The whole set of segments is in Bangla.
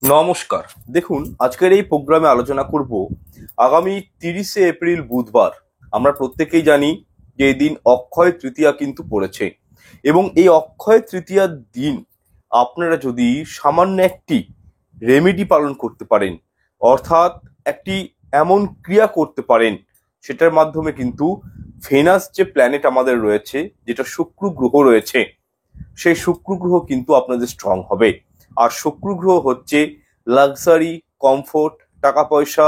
নমস্কার। দেখুন, আজকের এই প্রোগ্রামে আলোচনা করব আগামী 30শে এপ্রিল বুধবার। আমরা প্রত্যেকেই জানি যে এই দিন অক্ষয় তৃতীয়া কিন্তু পড়েছে, এবং এই অক্ষয় তৃতীয়ার দিন আপনারা যদি সামান্য একটি রেমেডি পালন করতে পারেন, অর্থাৎ একটি এমন ক্রিয়া করতে পারেন, সেটার মাধ্যমে কিন্তু ভেনাস যে প্ল্যানেট আমাদের রয়েছে, যেটা শুক্র গ্রহ রয়েছে, সেই শুক্র গ্রহ কিন্তু আপনাদের স্ট্রং হবে। আর শুক্র গ্রহ হচ্ছে লাক্সারি, কমফোর্ট, টাকা পয়সা,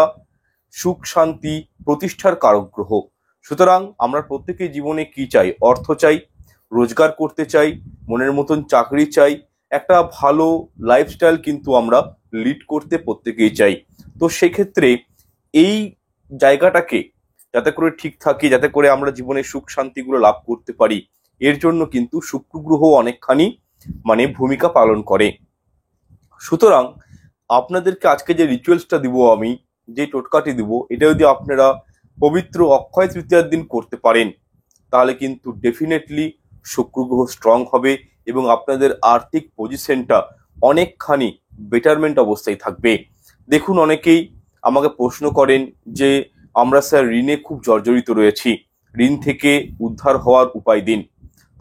সুখ শান্তি, প্রতিষ্ঠার কারক গ্রহ। সুতরাং আমরা প্রত্যেকেই জীবনে কি চাই? অর্থ চাই, রোজগার করতে চাই, মনের মতন চাকরি চাই, একটা ভালো লাইফস্টাইল কিন্তু আমরা লিড করতে প্রত্যেকেই চাই। তো সেক্ষেত্রে এই জায়গাটাকে যাতে করে ঠিক থাকে, যাতে করে আমরা জীবনে সুখ শান্তিগুলো লাভ করতে পারি, এর জন্য কিন্তু শুক্র গ্রহ অনেকখানি ভূমিকা পালন করে। সুতরাং আপনাদেরকে আজকে যে রিচুয়ালসটা দিব, আমি যে টোটকাটি দিব, এটা যদি আপনারা পবিত্র অক্ষয় তৃতীয়ার দিন করতে পারেন, তাহলে কিন্তু ডেফিনেটলি শুক্র গ্রহ স্ট্রং হবে এবং আপনাদের আর্থিক পজিশনটা অনেকখানি বেটারমেন্ট অবস্থায় থাকবে। দেখুন, অনেকেই আমাকে প্রশ্ন করেন যে আমরা স্যার ঋণে খুব জর্জরিত রয়েছি, ঋণ থেকে উদ্ধার হওয়ার উপায় দিন।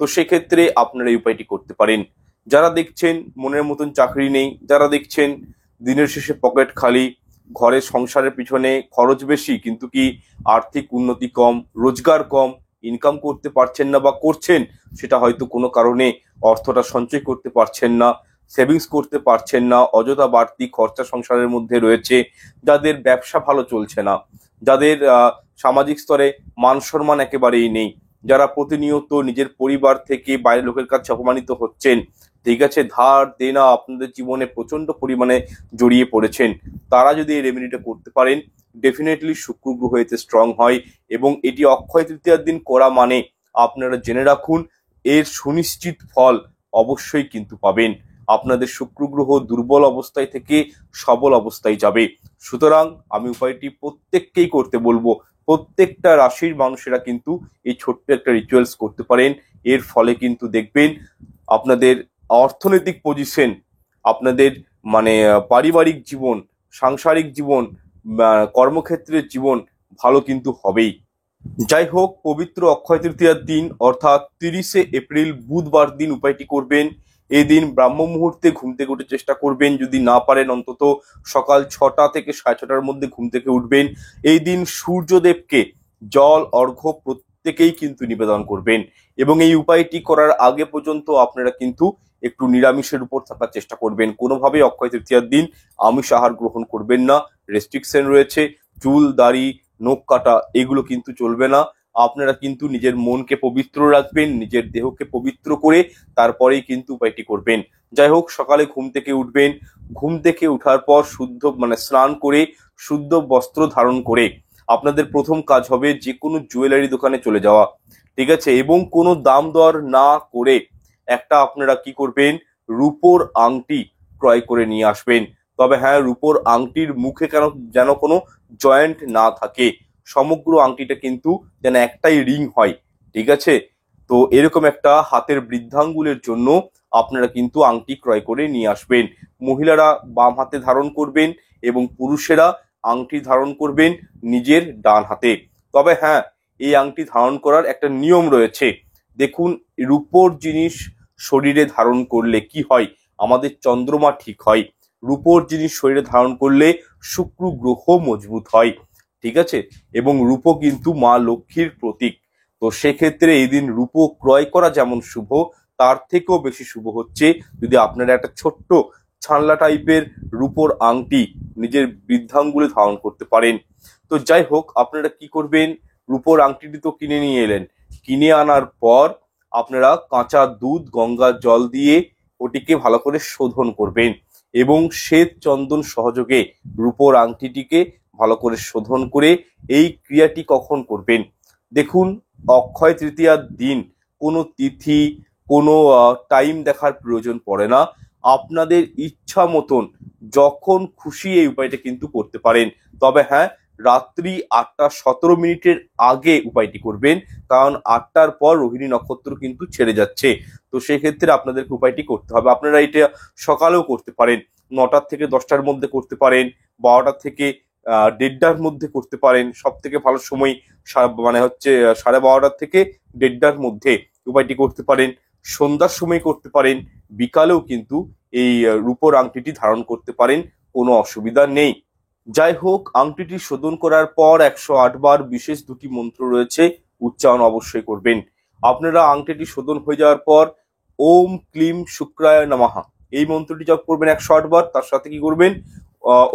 তো সেক্ষেত্রে আপনারা এই উপায়টি করতে পারেন। যারা দেখছেন মনের মতন চাকরি নেই, যারা দেখছেন দিনের শেষে পকেট খালি, ঘরের সংসারের পিছনে খরচ বেশি কিন্তু কি আর্থিক উন্নতি কম, রোজগার কম, ইনকাম করতে পারছেন না, বা করছেন সেটা হয়তো কোনো কারণে অর্থটা সঞ্চয় করতে পারছেন না, সেভিংস করতে পারছেন না, অযথা বাড়তি খরচা সংসারের মধ্যে রয়েছে, যাদের ব্যবসা ভালো চলছে না, যাদের সামাজিক স্তরে মান সম্মান একেবারেই নেই, যারা প্রতিনিয়ত নিজের পরিবার থেকে বাইরের লোকের কাছে অপমানিত হচ্ছেন, ঠিক আছে, ধার দেনা আপনাদের জীবনে প্রচন্ড পরিমাণে জড়িয়ে পড়েছেন, তারা যদি এই রেমেডিটা করতে পারেন, ডেফিনেটলি শুক্র গ্রহ এতে স্ট্রং হয়। এবং এটি অক্ষয় তৃতীয়ার দিন করা মানে আপনারা জেনে রাখুন, এর সুনিশ্চিত ফল অবশ্যই কিন্তু পাবেন। আপনাদের শুক্র গ্রহ দুর্বল অবস্থায় থেকে সবল অবস্থায় যাবে। সুতরাং আমি উপায়টি প্রত্যেককেই করতে বলবো। প্রত্যেকটা রাশির মানুষেরা কিন্তু এই ছোট্ট একটা রিচুয়ালস করতে পারেন। এর ফলে কিন্তু দেখবেন আপনাদের অর্থনৈতিক পজিশন, আপনাদের পারিবারিক জীবন, সাংসারিক জীবন, কর্মক্ষেত্রের জীবন ভালো কিন্তু হবেই। যাই হোক, পবিত্র অক্ষয় তৃতীয়ার দিন অর্থাৎ 30শে এপ্রিল বুধবার দিন উপায়টি করবেন। এই দিন ব্রাহ্ম মুহূর্তে ঘুম থেকে উঠে চেষ্টা করবেন, যদি না পারেন অন্তত সকাল 6টা থেকে 6:30টার মধ্যে ঘুম থেকে উঠবেন। এই দিন সূর্যদেবকে জল অর্ঘ্য প্রত্যেকেই কিন্তু নিবেদন করবেন, এবং এই উপায়টি করার আগে পর্যন্ত আপনারা কিন্তু একটু নিরামিষের উপর থাকার চেষ্টা করবেন। কোনোভাবেই অক্ষয় তৃতীয়ার দিন আমিষ আহার গ্রহণ করবেন না, রেস্ট্রিকশন রয়েছে। চুল দাড়ি নখ কাটা এগুলো কিন্তু চলবে না। আপনারা কিন্তু নিজের মনকে পবিত্র রাখবেন, নিজের দেহকে পবিত্র করে তারপরেই কিন্তু উপায়টি করবেন। যাই হোক, সকালে ঘুম থেকে উঠবেন, ঘুম থেকে উঠার পর শুদ্ধ স্নান করে শুদ্ধ বস্ত্র ধারণ করে আপনাদের প্রথম কাজ হবে যে কোনো জুয়েলারি দোকানে চলে যাওয়া, ঠিক আছে, এবং কোনো দাম দর না করে একটা আপনারা কি করবেন, রূপোর আংটি ক্রয় করে নিয়ে আসবেন। তবে হ্যাঁ, রূপোর আংটির মুখে যেন কোনো জয়েন্ট না থাকে, সমগ্র আংটিটা কিন্তু যেন একটাই রিং হয়, ঠিক আছে। তো এরকম একটা হাতের বৃদ্ধাঙ্গুলের জন্য আপনারা কিন্তু আংটি ক্রয় করে নিয়ে আসবেন। মহিলারা বাম হাতে ধারণ করবেন এবং পুরুষেরা আংটি ধারণ করবেন নিজের ডান হাতে। তবে হ্যাঁ, এই আংটি ধারণ করার একটা নিয়ম রয়েছে। দেখুন, রূপোর জিনিস শরীরে ধারণ করলে কি হয়, আমাদের চন্দ্রমা ঠিক হয়। রূপোর জিনিস শরীরে ধারণ করলে শুক্র গ্রহ মজবুত হয়, ঠিক আছে, এবং রূপো কিন্তু মা লক্ষ্মীর প্রতীক। তো সেক্ষেত্রে এই দিন রূপো ক্রয় করা যেমন শুভ, তার থেকেও বেশি শুভ হচ্ছে যদি আপনারা একটা ছোট্ট ছানলা টাইপের রূপোর আংটি নিজের বৃদ্ধাঙ্গুলে ধারণ করতে পারেন। তো যাই হোক, আপনারা কি করবেন, রূপোর আংটিটি তো কিনে নিয়ে এলেন, কিনে আনার পর আপনারা কাঁচা দুধ গঙ্গার জল দিয়ে ওটিকে ভালো করে শোধন করবেন, এবং শ্বেত চন্দন সহযোগে রূপোর আংটিটিকে ভালো করে শোধন করে এই ক্রিয়াটি কখন করবেন, দেখুন, অক্ষয় তৃতীয়ার দিন কোনো তিথি, কোনো টাইম দেখার প্রয়োজন পড়ে না। আপনাদের ইচ্ছা মতন যখন খুশি এই উপায়টা কিন্তু করতে পারেন। তবে হ্যাঁ, রাত্রি 8টা 17 মিনিটের আগে উপায়টি করবেন, কারণ 8টার পর রোহিণী নক্ষত্র কিন্তু ছেড়ে যাচ্ছে। তো সেক্ষেত্রে আপনাদেরকে উপায়টি করতে হবে। আপনারা এটা সকালেও করতে পারেন, 9টার থেকে 10টার মধ্যে করতে পারেন, 12টার থেকে 1:30টার মধ্যে করতে পারেন। সব থেকে ভালো সময় মানে হচ্ছে 12:30টার থেকে 1:30টার মধ্যে উপায়টি করতে পারেন। সন্ধ্যার সময় করতে পারেন, বিকালেও কিন্তু এই রূপোর আংটিটি ধারণ করতে পারেন, কোনো অসুবিধা নেই। যাই হোক, আংটিটি শোধন করার পর 108 বার বিশেষ দুটি মন্ত্র রয়েছে, উচ্চারণ অবশ্যই করবেন। আপনারা আংটিটি শোধন হয়ে যাওয়ার পর ওম ক্লিম শুক্রায় নমঃ এই মন্ত্রটি জপ করবেন 108 বার। তার সাথে কি করবেন,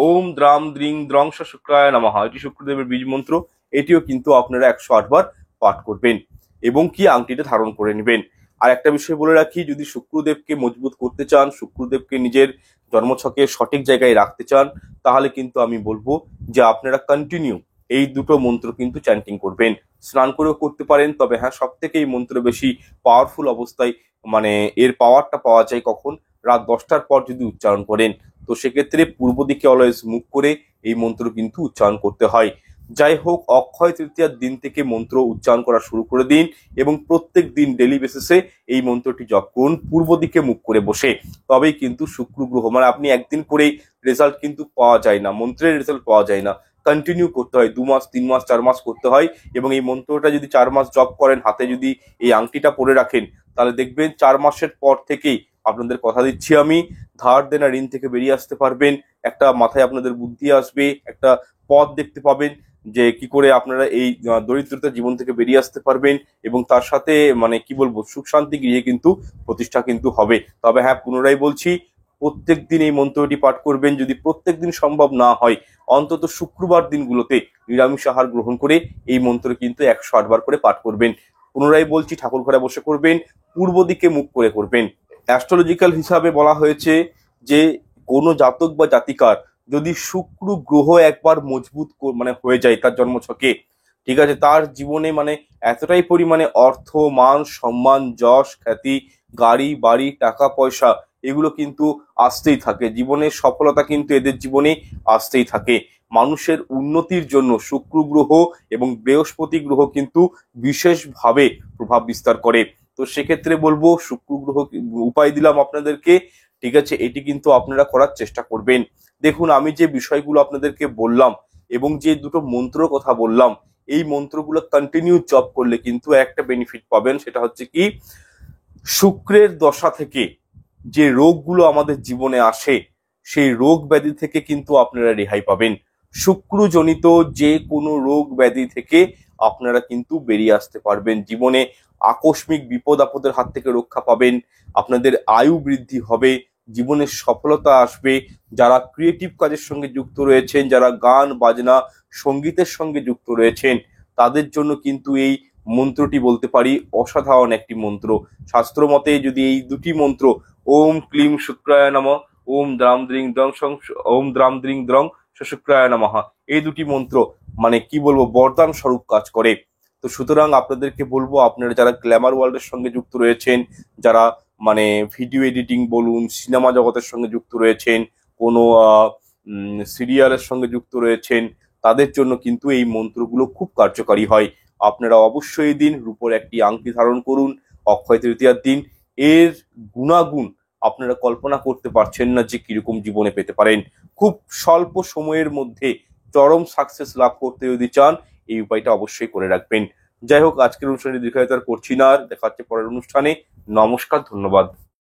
ওম দ্রাম দ্রিং দ্রংশ শুক্রায় নমঃ, এটি শুক্রদেবের বীজ মন্ত্র, এটিও কিন্তু আপনারা 108 বার পাঠ করবেন এবং কি আংটিটা ধারণ করে নেবেন। আর একটা বিষয় বলে রাখি, যদি শুক্রদেবকে মজবুত করতে চান, শুক্রদেবকে নিজের জন্মছকে সঠিক জায়গায় রাখতে চান, তাহলে কিন্তু আমি বলবো যে আপনারা কন্টিনিউ এই দুটো মন্ত্র কিন্তু চ্যান্টিং করবেন। স্নান করেও করতে পারেন, তবে হ্যাঁ, সব থেকে এই মন্ত্র বেশি পাওয়ারফুল অবস্থায়, মানে এর পাওয়ারটা পাওয়া যায় কখন, রাত 10টার পর যদি উচ্চারণ করেন। তো সেক্ষেত্রে পূর্ব দিকে অলওয়েজ মুখ করে এই মন্ত্র কিন্তু উচ্চারণ করতে হয়। যাই হোক, অক্ষয় তৃতীয়ার দিন থেকে মন্ত্র উচ্চারণ করা শুরু করে দিন এবং প্রত্যেক দিন ডেলি বেসিসে এই মন্ত্রটি জপ করুন পূর্ব দিকে মুখ করে বসে। তবেই কিন্তু শুক্র গ্রহ, মানে আপনি একদিন করেই রেজাল্ট কিন্তু পাওয়া যায় না, মন্ত্রের রেজাল্ট পাওয়া যায় না, কন্টিনিউ করতে হয়, 2 মাস 3 মাস 4 মাস করতে হয়। এবং এই মন্ত্রটা যদি 4 মাস জপ করেন, হাতে যদি এই আংটিটা পরে রাখেন, তাহলে দেখবেন 4 মাসের পর থেকেই, আপনাদের কথা দিচ্ছি আমি, ধার দেনা ঋণ থেকে বেরিয়ে আসতে পারবেন। একটা মাথায় আপনাদের বুদ্ধি আসবে, একটা পথ দেখতে পাবেন যে কি করে আপনারা এই দরিদ্রতা জীবন থেকে বেরিয়ে আসতে পারবেন। এবং তার সাথে মানে কি বলবো, সুখ শান্তি গৃহে কিন্তু প্রতিষ্ঠা কিন্তু হবে। তবে হ্যাঁ, পুনরায় বলছি, প্রত্যেক দিন এই মন্ত্রটি পাঠ করবেন। যদি প্রত্যেক দিন সম্ভব না হয়, অন্তত শুক্রবার দিনগুলোতে নিরামিষ আহার গ্রহণ করে এই মন্ত্র কিন্তু 108 বার করে পাঠ করবেন। পুনরায় বলছি, ঠাকুর ঘরে বসে করবেন, পূর্ব দিকে মুখ করে করবেন। অ্যাস্ট্রোলজিক্যাল হিসাবে বলা হয়েছে যে কোনো জাতক বা জাতিকার যদি শুক্র গ্রহ একবার মজবুত মানে হয়ে যায় তার জন্মছকে, ঠিক আছে, তার জীবনে মানে এতটাই পরিমাণে অর্থ, মান, সম্মান, যশ, খ্যাতি, গাড়ি বাড়ি, টাকা পয়সা, এগুলো কিন্তু আসতেই থাকে। জীবনের সফলতা কিন্তু এদের জীবনে আসতেই থাকে। মানুষের উন্নতির জন্য শুক্র গ্রহ এবং বৃহস্পতি গ্রহ কিন্তু বিশেষভাবে প্রভাব বিস্তার করে। তো সেক্ষেত্রে বলবো, শুক্র গ্রহ উপায় দিলাম আপনাদেরকে, ঠিক আছে, এটি কিন্তু আপনারা করার চেষ্টা করবেন। দেখুন, আমি যে বিষয়গুলো আপনাদেরকে বললাম এবং যে দুটো মন্ত্র কথা বললাম, এই মন্ত্রগুলো কন্টিনিউ জপ করলে কিন্তু একটা বেনিফিট পাবেন। সেটা হচ্ছে কি, শুক্রের দশা থেকে যে রোগগুলো আমাদের জীবনে আসে, সেই রোগ ব্যাধি থেকে কিন্তু আপনারা রেহাই পাবেন। শুক্রজনিত যে কোনো রোগ ব্যাধি থেকে আপনারা কিন্তু বেরিয়ে আসতে পারবেন। জীবনে আকস্মিক বিপদ আপদের হাত থেকে রক্ষা পাবেন, আপনাদের আয়ু বৃদ্ধি হবে, জীবনের সফলতা আসবে। যারা ক্রিয়েটিভ কাজের সঙ্গে যুক্ত রয়েছেন, যারা গান বাজনা সঙ্গীতের সঙ্গে যুক্ত রয়েছেন, তাদের জন্য কিন্তু এই মন্ত্রটি বলতে পারি অসাধারণ একটি মন্ত্র। শাস্ত্র মতে যদি এই দুটি মন্ত্র, ওম ক্লিম শুক্রায় নমঃ, ওম দ্রাম দ্রিং দ্রং ওম দ্রাম দ্রিং দ্রং শুক্রায় নমঃ, এই দুটি মন্ত্র মানে কি বলবো, বরদান স্বরূপ কাজ করে। তো সুতরাং আপনাদেরকে বলবো, আপনারা যারা গ্ল্যামার ওয়ার্ল্ডের সঙ্গে যুক্ত রয়েছেন, যারা মানে ভিডিও এডিটিং বলুন, সিনেমা জগতের সঙ্গে যুক্ত রয়েছেন, কোনো সিরিয়ালের সঙ্গে যুক্ত রয়েছেন, তাদের জন্য কিন্তু এই মন্ত্রগুলো খুব কার্যকারী হয়। আপনারা অবশ্যই এই দিন রূপোর একটি আংটি ধারণ করুন অক্ষয় তৃতীয়ার দিন। এর গুণাগুণ আপনারা কল্পনা করতে পারছেন না যে কিরকম জীবনে পেতে পারেন। খুব স্বল্প সময়ের মধ্যে চরম সাকসেস লাভ করতে যদি চান, এই উপায়টা অবশ্যই করে রাখবেন। যাই হোক, আজকের অনুষ্ঠানে দীর্ঘায়িত আর করছি না, আর দেখা হচ্ছে পরের অনুষ্ঠানে। নমস্কার, ধন্যবাদ।